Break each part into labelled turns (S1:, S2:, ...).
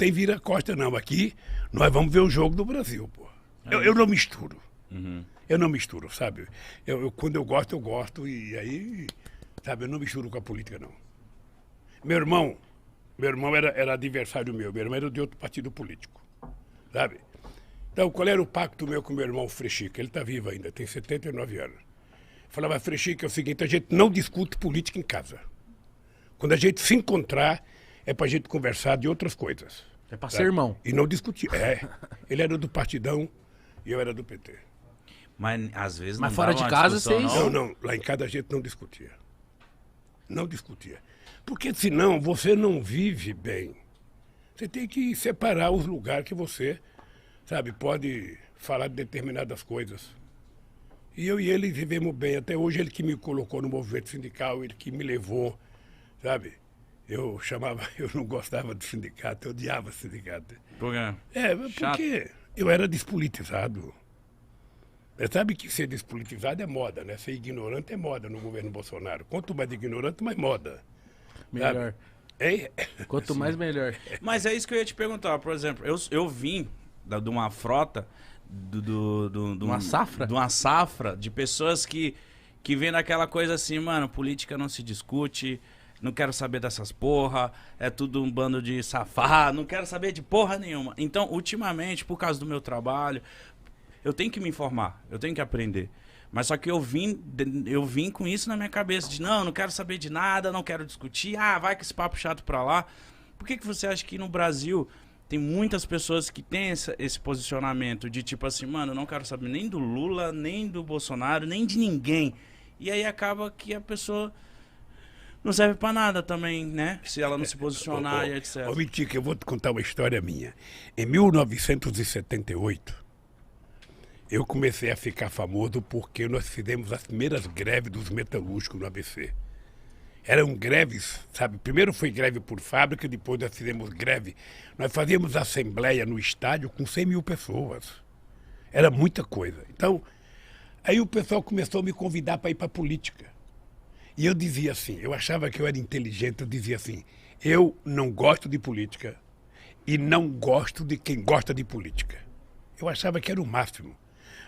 S1: tem vira-costa, não. Aqui nós vamos ver o jogo do Brasil, pô. Eu não misturo. Eu não misturo, sabe? Quando eu gosto, e aí, sabe, eu não misturo com a política, não. Meu irmão era adversário meu irmão era de outro partido político, sabe? Então, qual era o pacto meu com meu irmão Frechica? Ele está vivo ainda, tem 79 anos. Falava, Frechica, é o seguinte, a gente não discute política em casa. Quando a gente se encontrar, é pra gente conversar de outras coisas.
S2: É pra ser irmão.
S1: E não discutir. Ele era do Partidão e eu era do PT.
S3: Mas às vezes não
S2: Mas fora
S3: dava
S2: de
S3: uma
S2: casa,
S3: discussão,
S2: vocês-
S1: Não, lá em casa a gente não discutia. Não discutia. Porque senão você não vive bem. Você tem que separar os lugares que você, sabe, pode falar de determinadas coisas. E eu e ele vivemos bem. Até hoje ele que me colocou no movimento sindical, ele que me levou, sabe? Eu não gostava do sindicato, eu odiava o sindicato.
S3: Por quê? Chato.
S1: Porque eu era despolitizado. Você sabe que ser despolitizado é moda, né? Ser ignorante é moda no governo Bolsonaro. Quanto mais ignorante, mais moda.
S2: Melhor.
S1: Hein?
S2: Quanto mais, melhor.
S3: Mas é isso que eu ia te perguntar. Por exemplo, eu vim de uma frota,
S2: Uma safra?
S3: de uma safra de pessoas que vêm daquela coisa assim, mano, política não se discute, não quero saber dessas porra, é tudo um bando de safado, não quero saber de porra nenhuma. Então, ultimamente, por causa do meu trabalho, eu tenho que me informar, eu tenho que aprender. Mas só que eu vim com isso na minha cabeça, de não quero saber de nada, não quero discutir, vai com esse papo chato pra lá. Por que você acha que no Brasil tem muitas pessoas que têm esse posicionamento de tipo assim, mano, não quero saber nem do Lula, nem do Bolsonaro, nem de ninguém. E aí acaba que a pessoa não serve pra nada também, né? Se ela não se posicionar e etc.
S1: Ô, Mitica, eu vou te contar uma história minha. Em 1978, eu comecei a ficar famoso porque nós fizemos as primeiras greves dos metalúrgicos no ABC. Eram greves, sabe? Primeiro foi greve por fábrica, depois nós fizemos greve. Nós fazíamos assembleia no estádio com 100 mil pessoas. Era muita coisa. Então, aí o pessoal começou a me convidar para ir para a política. E eu dizia assim, eu achava que eu era inteligente, eu dizia assim, eu não gosto de política e não gosto de quem gosta de política. Eu achava que era o máximo.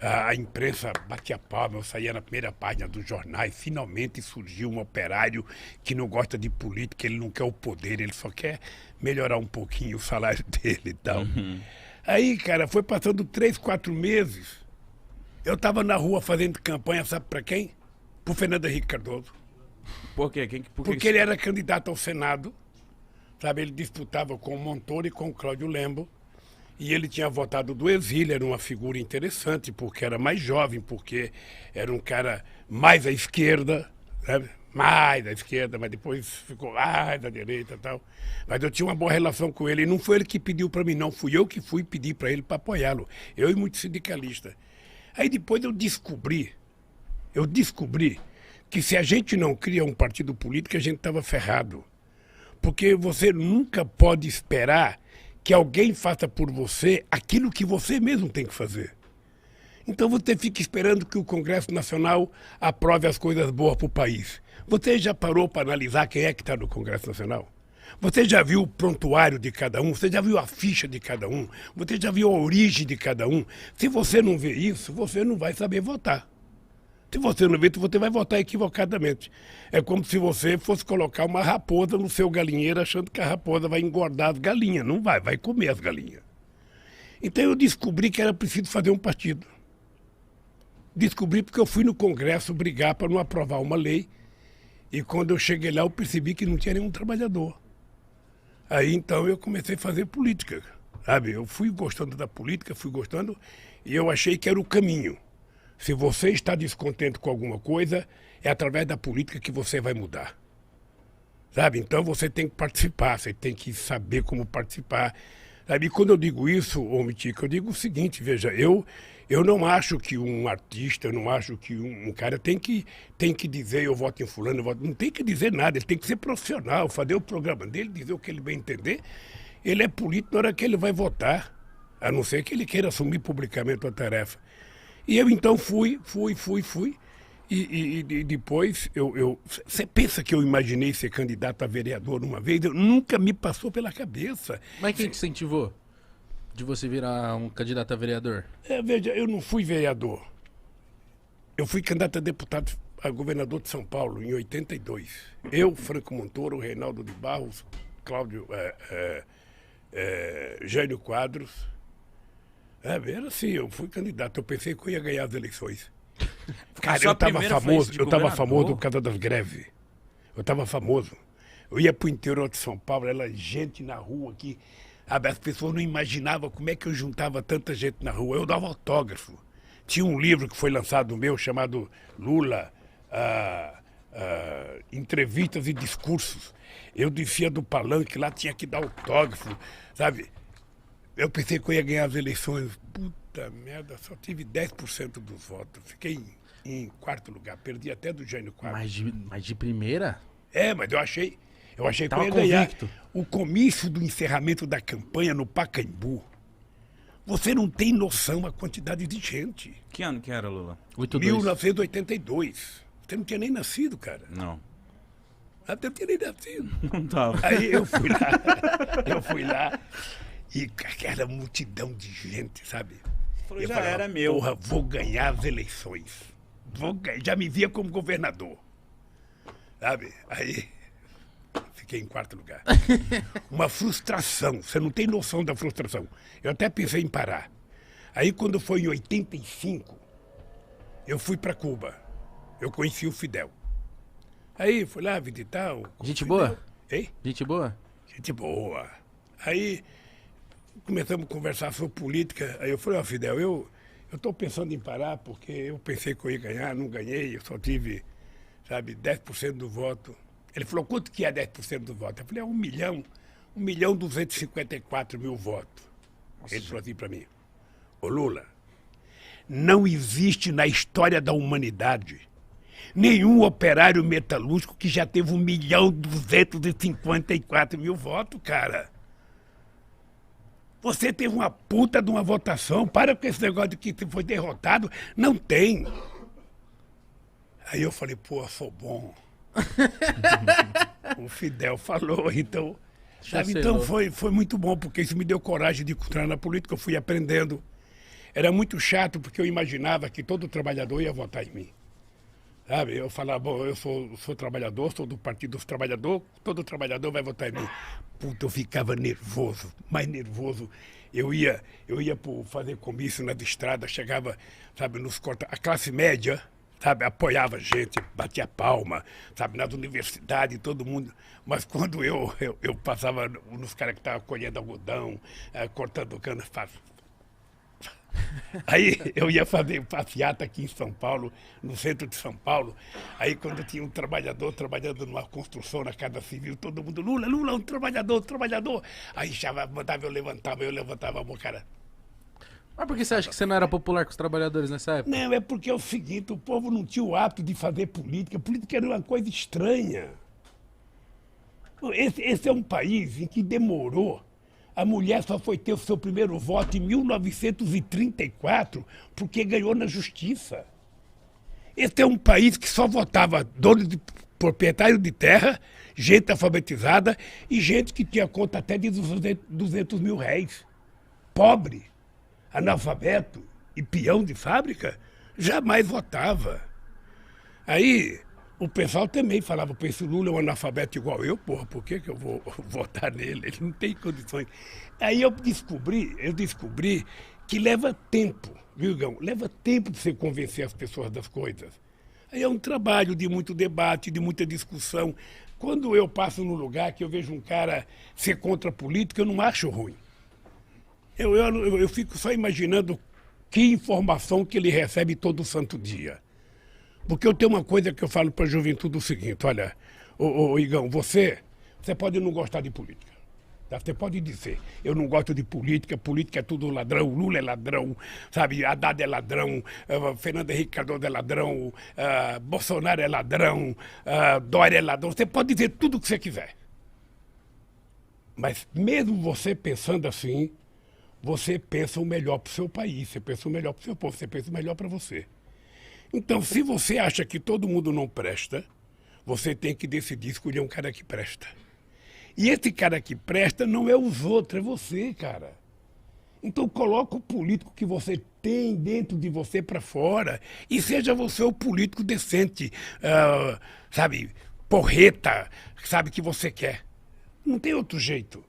S1: A imprensa batia palma, eu saía na primeira página dos jornais, finalmente surgiu um operário que não gosta de política, ele não quer o poder, ele só quer melhorar um pouquinho o salário dele e tal. Aí, cara, foi passando 3, 4 meses, eu estava na rua fazendo campanha, sabe para quem? Pro Fernando Henrique Cardoso.
S3: Por quê?
S1: Porque ele era candidato ao Senado, sabe? Ele disputava com o Montoro e com o Cláudio Lembo. E ele tinha votado do exílio, era uma figura interessante, porque era mais jovem, porque era um cara mais à esquerda, sabe? Mais à esquerda, mas depois ficou mais à direita e tal. Mas eu tinha uma boa relação com ele, e não foi ele que pediu para mim, não. Fui eu que fui pedir para ele para apoiá-lo. Eu e muitos sindicalistas. Aí depois eu descobri que se a gente não cria um partido político, a gente estava ferrado. Porque você nunca pode esperar que alguém faça por você aquilo que você mesmo tem que fazer. Então você fica esperando que o Congresso Nacional aprove as coisas boas para o país. Você já parou para analisar quem é que está no Congresso Nacional? Você já viu o prontuário de cada um? Você já viu a ficha de cada um? Você já viu a origem de cada um? Se você não vê isso, você não vai saber votar. Se você não vê, você vai votar equivocadamente. É como se você fosse colocar uma raposa no seu galinheiro achando que a raposa vai engordar as galinhas. Não vai, vai comer as galinhas. Então eu descobri que era preciso fazer um partido. Descobri porque eu fui no Congresso brigar para não aprovar uma lei. E quando eu cheguei lá, eu percebi que não tinha nenhum trabalhador. Aí então eu comecei a fazer política, sabe? Eu fui gostando da política, e eu achei que era o caminho. Se você está descontente com alguma coisa, é através da política que você vai mudar. Sabe? Então você tem que participar, você tem que saber como participar. Sabe? E quando eu digo isso, ô Mitica, eu digo o seguinte, veja, eu não acho que um artista, eu não acho que um cara tem que dizer eu voto em fulano, não tem que dizer nada, ele tem que ser profissional, fazer o programa dele, dizer o que ele vai entender. Ele é político na hora que ele vai votar, a não ser que ele queira assumir publicamente a tarefa. E eu então fui, E depois, você pensa que eu imaginei ser candidato a vereador uma vez? Nunca me passou pela cabeça.
S2: Mas quem te incentivou de você virar um candidato a vereador?
S1: Veja, eu não fui vereador. Eu fui candidato a deputado a governador de São Paulo em 82. Eu, Franco Montoro, Reinaldo de Barros, Cláudio, Jânio Quadros. Era assim, eu fui candidato. Eu pensei que eu ia ganhar as eleições. Cara, eu estava famoso por causa das greves. Eu estava famoso. Eu ia pro interior de São Paulo, era gente na rua aqui. As pessoas não imaginavam como é que eu juntava tanta gente na rua. Eu dava autógrafo. Tinha um livro que foi lançado meu chamado Lula, Entrevistas e Discursos. Eu descia do palanque, lá tinha que dar autógrafo, sabe? Eu pensei que eu ia ganhar as eleições. Puta merda, só tive 10% dos votos. Fiquei em quarto lugar, perdi até do Jânio Quadros.
S2: Mas de primeira?
S1: Mas eu achei que eu
S2: Tava
S1: ia ganhar.
S2: convicto.
S1: O comício do encerramento da campanha no Pacaembu. Você não tem noção a quantidade de gente.
S3: Que ano que era, Lula?
S2: 82.
S1: 1982. Você não tinha nem nascido, cara.
S3: Não.
S1: Até eu tinha nem nascido.
S3: Não tava.
S1: Aí eu fui lá e aquela multidão de gente, sabe?
S3: Falou,
S1: Eu
S3: já
S1: falava,
S3: era meu.
S1: Porra, vou ganhar as eleições. Já me via como governador. Sabe? Aí fiquei em quarto lugar. Uma frustração. Você não tem noção da frustração. Eu até pensei em parar. Aí quando foi em 85, eu fui para Cuba. Eu conheci o Fidel. Aí fui lá visitar o
S2: Gente
S1: Fidel.
S2: boa?
S1: Hein?
S2: Gente boa?
S1: Gente boa. Aí começamos a conversar sobre política. Aí eu falei, Fidel, eu estou pensando em parar porque eu pensei que eu ia ganhar, não ganhei, eu só tive, sabe, 10% do voto. Ele falou, quanto que é 10% do voto? Eu falei, 1.254.000 votos.
S3: Nossa,
S1: Ele falou assim para mim, ô Lula, não existe na história da humanidade nenhum operário metalúrgico que já teve 1.254.000 votos, cara. Você teve uma puta de uma votação, para com esse negócio de que você foi derrotado, não tem. Aí eu falei, pô, eu sou bom. O Fidel falou, então... Sabe, então foi muito bom, porque isso me deu coragem de entrar na política, eu fui aprendendo. Era muito chato, porque eu imaginava que todo trabalhador ia votar em mim. Sabe, eu falava, bom, eu sou trabalhador, sou do Partido dos Trabalhadores, todo trabalhador vai votar em mim. Puta, eu ficava nervoso, mais nervoso. Eu ia fazer comício nas estradas, chegava, sabe, nos corta. A classe média, sabe, apoiava a gente, batia palma, sabe, nas universidades, todo mundo. Mas quando eu passava nos caras que estavam colhendo algodão, cortando cana, aí eu ia fazer passeata aqui em São Paulo, no centro de São Paulo. Aí quando tinha um trabalhador trabalhando numa construção na Casa Civil, todo mundo, Lula, um trabalhador. Aí já mandava eu levantava a mão, cara.
S2: Mas por que você acha que você não era popular com os trabalhadores nessa época?
S1: Não, é porque é o seguinte, o povo não tinha o hábito de fazer política. Política era uma coisa estranha. Esse é um país em que demorou. A mulher só foi ter o seu primeiro voto em 1934, porque ganhou na justiça. Esse é um país que só votava dono de proprietário de terra, gente alfabetizada e gente que tinha conta até de 200 mil réis. Pobre, analfabeto e peão de fábrica jamais votava. Aí o pessoal também falava, pô, esse Lula é um analfabeto igual eu, porra, por que eu vou votar nele? Ele não tem condições. Aí eu descobri que leva tempo, viu, Gão? Leva tempo para você convencer as pessoas das coisas. Aí é um trabalho de muito debate, de muita discussão. Quando eu passo num lugar que eu vejo um cara ser contra a política, eu não acho ruim. Eu fico só imaginando que informação que ele recebe todo santo dia. Porque eu tenho uma coisa que eu falo para a juventude o seguinte, olha, Igão, você pode não gostar de política. Tá? Você pode dizer, eu não gosto de política é tudo ladrão, Lula é ladrão, sabe, Haddad é ladrão, Fernando Henrique Cardoso é ladrão, Bolsonaro é ladrão, Dória é ladrão. Você pode dizer tudo o que você quiser. Mas mesmo você pensando assim, você pensa o melhor para o seu país, você pensa o melhor para o seu povo, você pensa o melhor para você. Então, se você acha que todo mundo não presta, você tem que decidir escolher um cara que presta. E esse cara que presta não é os outros, é você, cara. Então coloca o político que você tem dentro de você para fora e seja você o político decente, sabe, porreta, sabe, que você quer. Não tem outro jeito.